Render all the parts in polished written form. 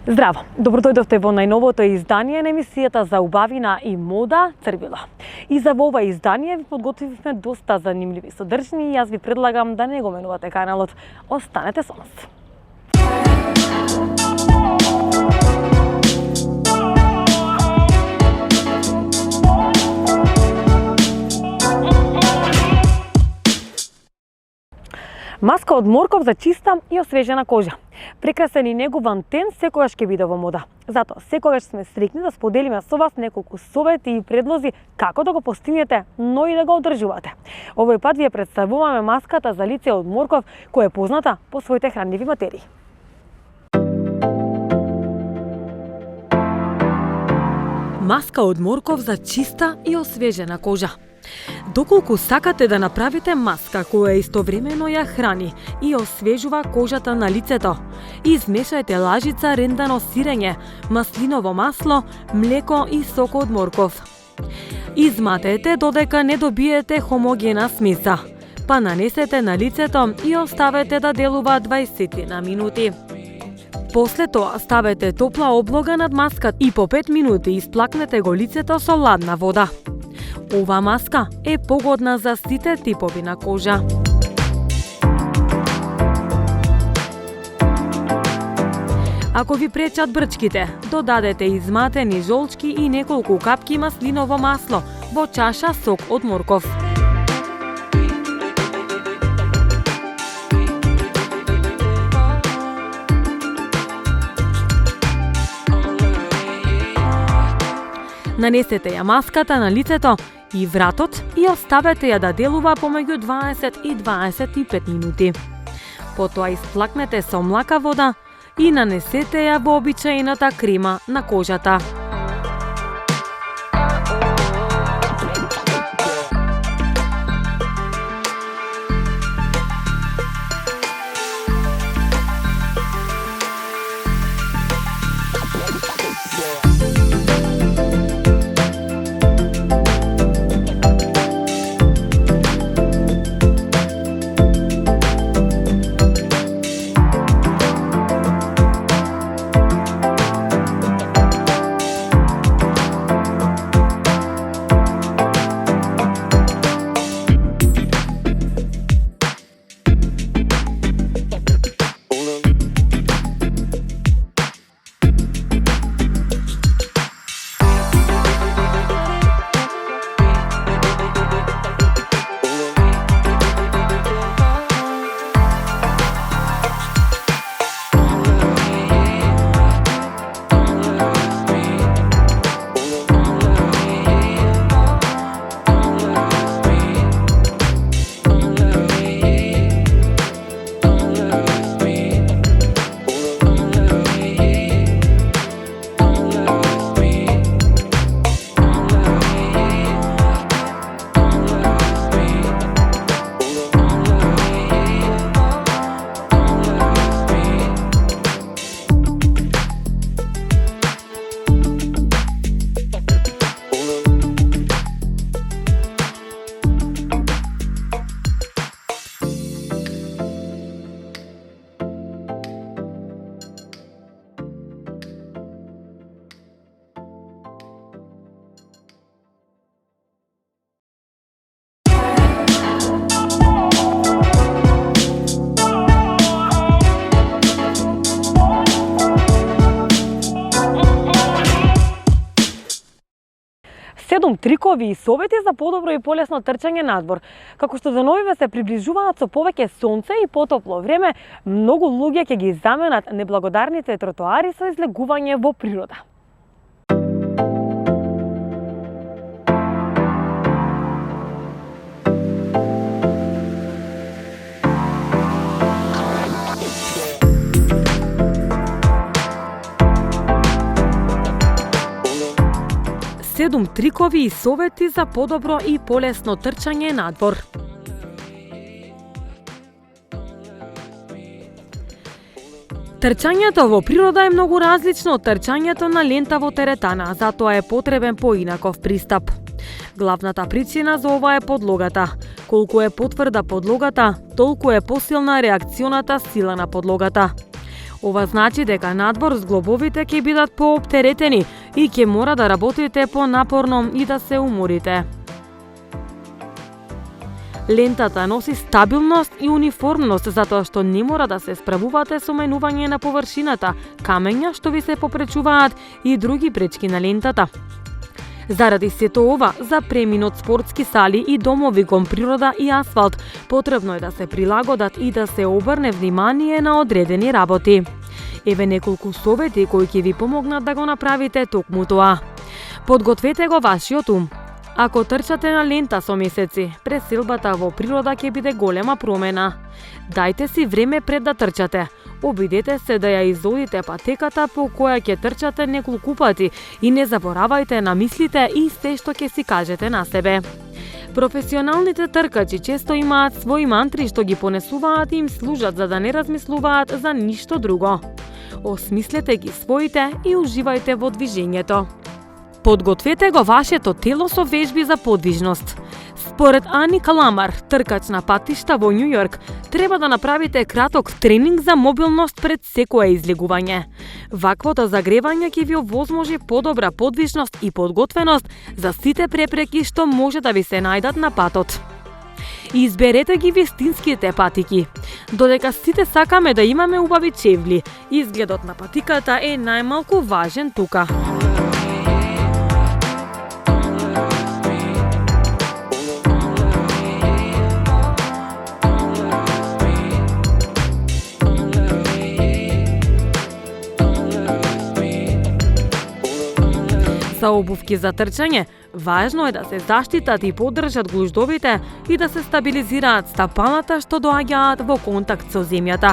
Здраво! Добро дојдовте во најновото издание на емисијата за убавина и мода Црвило. И за ова издание ви подготвивме доста занимливи содржини и јас ви предлагам да не го менувате каналот. Останете со нас. Маска од морков за чиста и освежена кожа. Прекрасен и негуван тен секогаш ќе биде во мода. Затоа секогаш сме среќни да споделиме со вас неколку совети и предлози како да го постигнете, но и да го одржувате. Овој пат ви ја представуваме маската за лице од морков, која е позната по своите хранливи материи. Маска од морков за чиста и освежена кожа. Доколку сакате да направите маска која истовремено ја храни и освежува кожата на лицето, измешајте лажица рендано сирење, маслиново масло, млеко и сок од морков. Изматете додека не добиете хомогена смеса, па нанесете на лицето и оставете да делува 20 на минути. После тоа ставете топла облога над маската и по 5 минути исплакнете го лицето со ладна вода. Ова маска е погодна за сите типови на кожа. Ако ви пречат брчките, додадете изматени жолчки и неколку капки маслиново масло во чаша сок од морков. Нанесете ја маската на лицето и вратот и оставете ја да делува помеѓу 20 и 25 минути. Потоа исплакнете со млака вода и нанесете ја во обичаената крема на кожата. Седум трикови и совети за подобро и полесно трчање надвор. Како што деновиве се приближуваат со повеќе сонце и потопло време, многу луѓе ќе ги заменат неблагодарните тротоари со излегување во природа. Седум трикови и совети за подобро и полесно трчање надвор. Трчањето во природа е многу различно од трчањето на лента во теретана, затоа е потребен поинаков пристап. Главната причина за ова е подлогата. Колку е потврда подлогата, толку е посилна реакционата сила на подлогата. Ова значи дека надвор зглобовите ќе бидат пооптеретени и ќе мора да работите понапорно и да се уморите. Лентата носи стабилност и униформност затоа што не мора да се справувате со менување на површината, камења што ви се попречуваат и други пречки на лентата. Заради сето ова, за преминот спортски сали и домови кон природа и асфалт, потребно е да се прилагодат и да се обрне внимание на одредени работи. Еве неколку совети кои ќе ви помогнат да го направите токму тоа. Подгответе го вашиот ум. Ако трчате на лента со месеци, преселбата во природа ќе биде голема промена. Дајте си време пред да трчате. Обидете се да ја изодите патеката по која ќе трчате неколку пати и не заборавајте на мислите и се што ќе си кажете на себе. Професионалните тркачи често имаат своји мантри што ги понесуваат и им служат за да не размислуваат за ништо друго. Осмислете ги своите и уживајте во движењето. Подгответе го вашето тело со вежби за подвижност. Според Ани Каламар, тркач на патишта во Њу Јорк, треба да направите краток тренинг за мобилност пред секое излегување. Ваквото загревање ќе ви овозможи подобра подвижност и подготвеност за сите препреки што може да ви се најдат на патот. Изберете ги вистинските патики. Додека сите сакаме да имаме убави чевли, изгледот на патиката е најмалку важен тука. За обувки за трчање, важно е да се заштитат и поддржат глуждовите и да се стабилизираат стапалата што доаѓаат во контакт со земјата.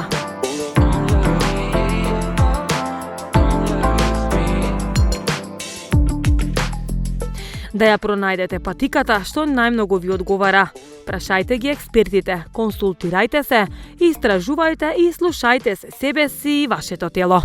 Да ја пронајдете патиката што најмногу ви одговара. Прашајте ги експертите, консултирајте се, истражувајте и слушајте се себе си и вашето тело.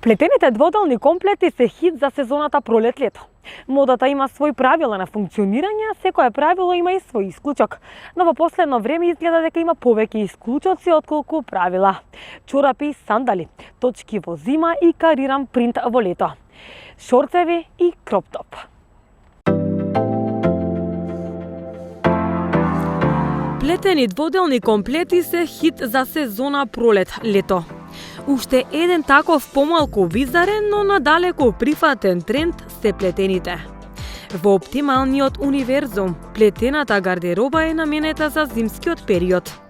Плетените дводелни комплети се хит за сезоната пролет-лето. Модата има свои правила на функционирање, а секое правило има и свој исклучок. Но во последно време изгледа дека има повеќе исклучоци отколку правила. Чорапи и сандали, точки во зима и кариран принт во лето. Шорцеви и кроп-топ. Плетени дводелни комплети се хит за сезона пролет-лето. Уште еден таков помалку визарен, но надалеку прифатен тренд се плетените. Во оптималниот универзум, плетената гардероба е наменета за зимскиот период.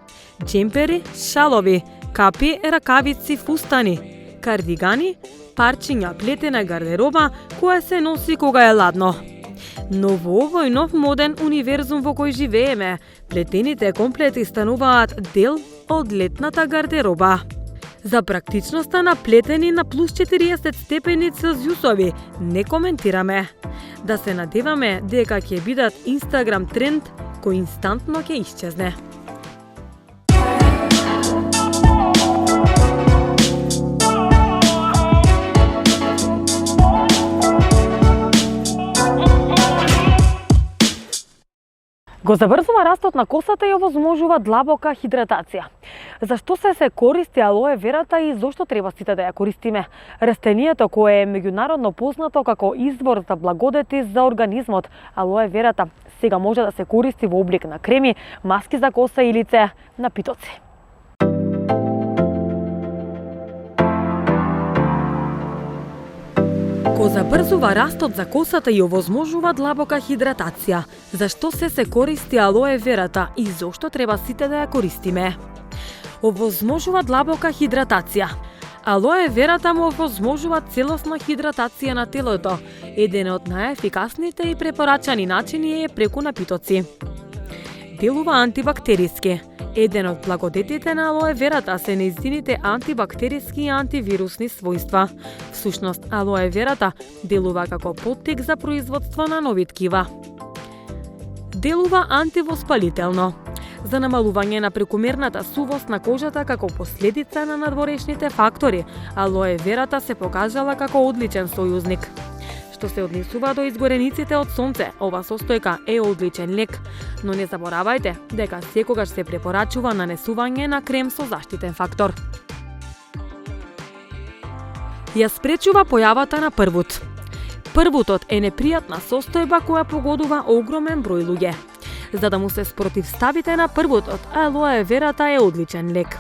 Джемпери, шалови, капи, ракавици, фустани, кардигани, парчиња плетена гардероба која се носи кога е ладно. Но во овој нов моден универзум во кој живееме, плетените комплети стануваат дел од летната гардероба. За практичноста на плетени на плюс 40 степени Целзиусови не коментираме. Да се надеваме дека ќе бидат Инстаграм тренд кој инстантно ќе исчезне. Го заврзува растот на косата и овозможува длабока хидратација. Зашто се користи алоe верата и зошто треба сите да ја користиме? Растението кое е меѓународно познато како извор за благодети за организмот, алоe верата сега може да се користи во облик на креми, маски за коса и лице, напитоци. Го забрзува растот за косата и овозможува длабока хидратација. Зашто се користи алоe верата и зошто треба сите да ја користиме? Овозможува длабока хидратација. Алоe верата му овозможува целосна хидратација на телото. Еден од најефикасните и препорачани начини е преку напитоци. Делува антибактериски. Еден од благодетите на алоe верата се нејзините антибактериски и антивирусни својства. Всушност, алоe верата делува како поттик за производство на нови ткива. Делува антивоспалително. За намалување на прекумерната сувост на кожата како последица на надворешните фактори, алоe верата се покажала како одличен сојузник. Што се однесува до изгорениците од сонце, ова состојка е одличен лек, но не заборавајте дека секогаш се препорачува нанесување на крем со заштитен фактор. Ја спречува појавата на првут. Првутот е непријатна состојба која погодува огромен број луѓе. За да му се спротивставите на првутот, алоe верата е одличен лек.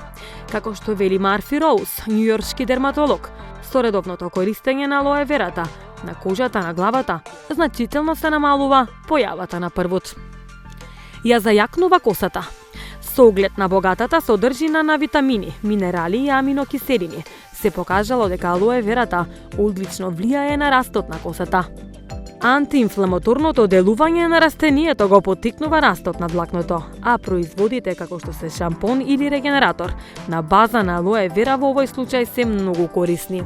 Како што вели Марфи Роуз, њујоршки дерматолог, со редовното користење на алоe верата на кожата на главата, значително се намалува појавата на првут. Ја зајакнува косата. Со оглед на богатата содржина на витамини, минерали и аминокиселини, се покажало дека алоe верата одлично влијае на растот на косата. Антиинфламаторното делување на растението го поттикнува растот на влакното, а производите како што се шампон или регенератор на база на алоe вера во овој случај се многу корисни.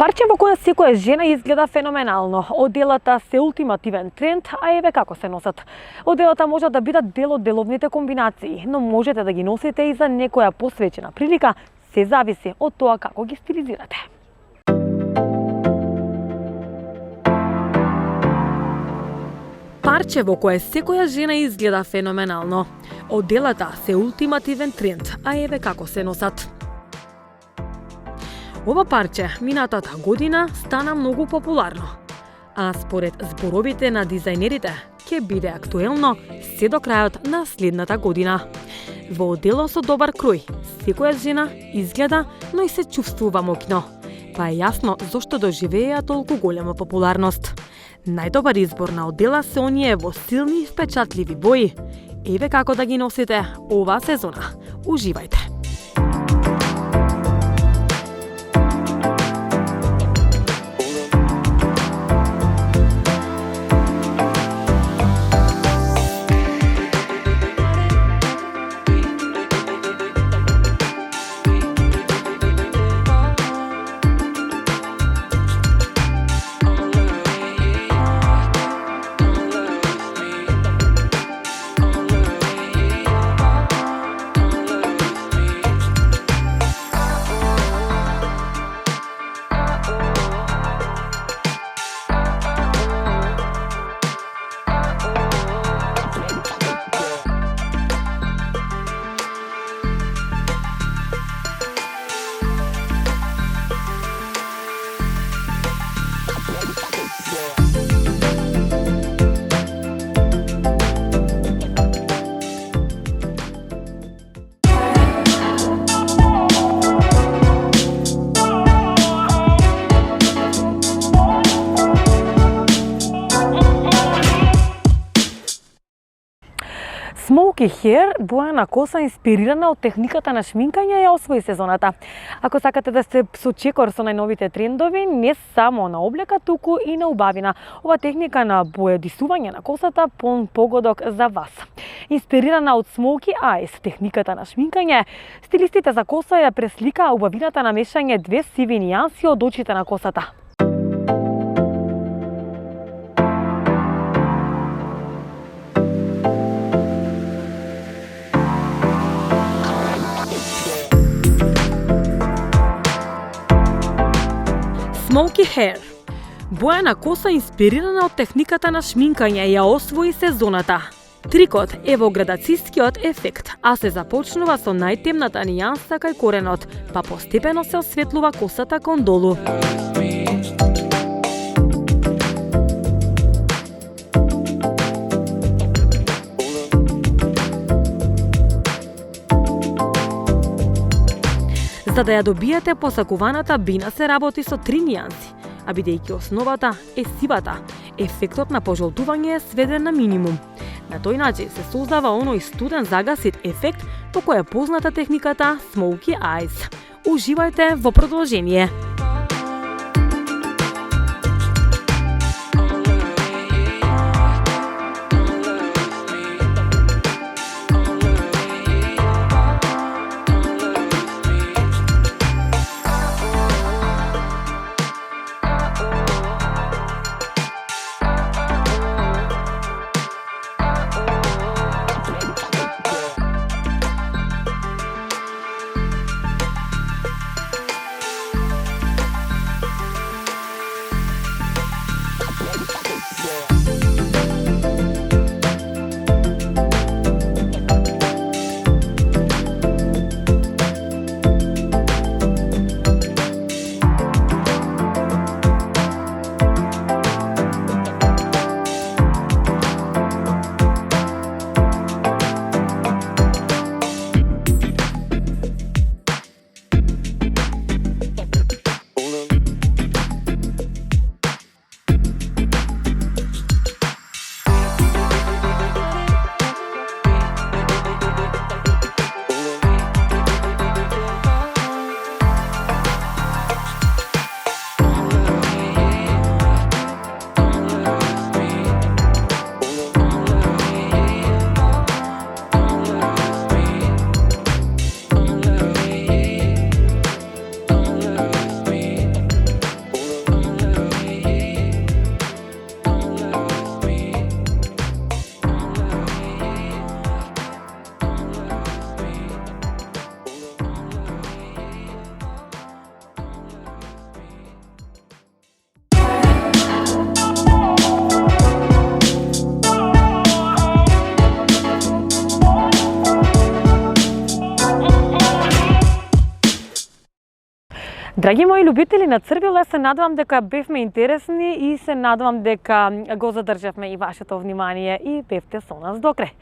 Парче во кое секоја жена изгледа феноменално. Оделата се ултимативен тренд, а еве како се носат. Оделата можат да бидат дел од деловните комбинации, но можете да ги носите и за некоја посвечена прилика, се зависи од тоа како ги стилизирате. Парче во кое секоја жена изгледа феноменално. Оделата се ултимативен тренд, а еве како се носат. Ова парче минатата година стана многу популарно, а според зборовите на дизајнерите ќе биде актуелно се до крајот на следната година. Во одело со добар крој, секоја жена изгледа, но и се чувствува моќно, па е јасно зошто доживеа толку голема популарност. Најдобар избор на одела се оние во силни и впечатливи бои. Еве како да ги носите оваа сезона. Уживајте! Smoky hair, боја на коса инспирирана од техниката на шминкање, ја освои сезоната. Ако сакате да сте со чекор со најновите трендови, не само на облека, туку и на убавина. Ова техника на бојадисување на косата полн погодок за вас. Инспирирана од Smoky Eyes, техниката на шминкање, стилистите за коса ја пресликаа убавината на мешање две сиви нијанси од очите на косата. Smoky hair. Боја на коса инспирирана од техниката на шминкање ја освои сезоната. Трикот е во градацискиот ефект, а се започнува со најтемната нијанса кај коренот, па постепено се осветлува косата кон долу. За да ја добиете посакуваната бина се работи со 3 нијанси, а бидејќи основата е сивата, ефектот на пожолтување е сведен на минимум. На тој начин се создава оној студен загасит ефект по кој е позната техниката Smoky Eyes. Уживајте во продолжение! Драги мои љубители на црвило, се надевам дека бевме интересни и се надевам дека го задржавме и вашето внимание и бевте со нас до крај.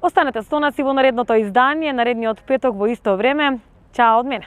Останете со нас и во наредното издание, наредниот петок во исто време. Чао од мене.